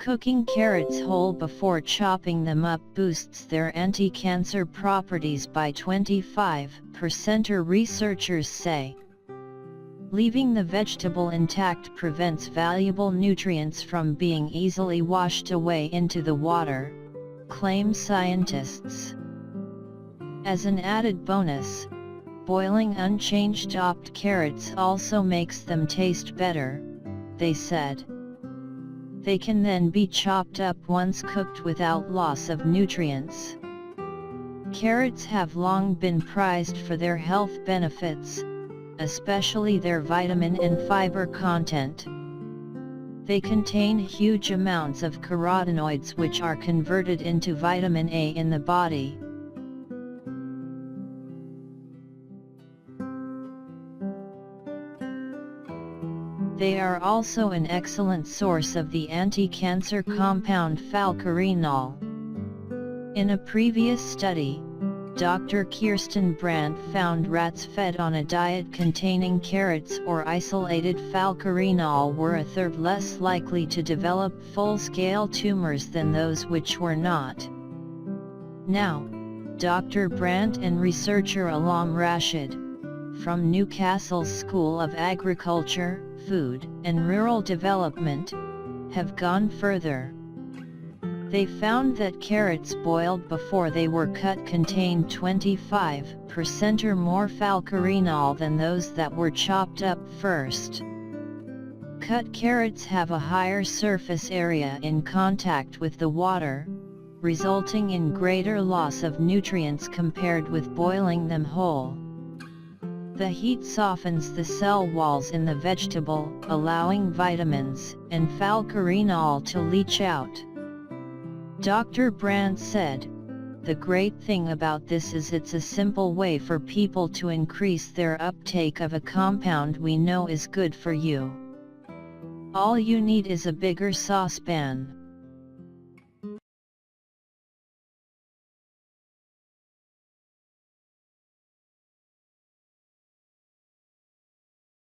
Cooking carrots whole before chopping them up boosts their anti-cancer properties by 25%, researchers say. Leaving the vegetable intact prevents valuable nutrients from being easily washed away into the water, claim scientists. As an added bonus, boiling unchanged chopped carrots also makes them taste better, they said. They can then be chopped up once cooked without loss of nutrients. Carrots have long been prized for their health benefits, especially their vitamin and fiber content. They contain huge amounts of carotenoids which are converted into vitamin A in the body. They are also an excellent source of the anti-cancer compound falcarinol. In a previous study, Dr. Kirsten Brandt found rats fed on a diet containing carrots or isolated falcarinol were a third less likely to develop full-scale tumors than those which were not. Now, Dr. Brandt and researcher Alam Rashid, from Newcastle's School of Agriculture, Food and Rural Development, have gone further. They found that carrots boiled before they were cut contained 25% or more falcarinol than those that were chopped up first. Cut carrots have a higher surface area in contact with the water, resulting in greater loss of nutrients compared with boiling them whole. The heat softens the cell walls in the vegetable, allowing vitamins and falcarinol to leach out. Dr. Brandt said, "The great thing about this is it's a simple way for people to increase their uptake of a compound we know is good for you. All you need is a bigger saucepan."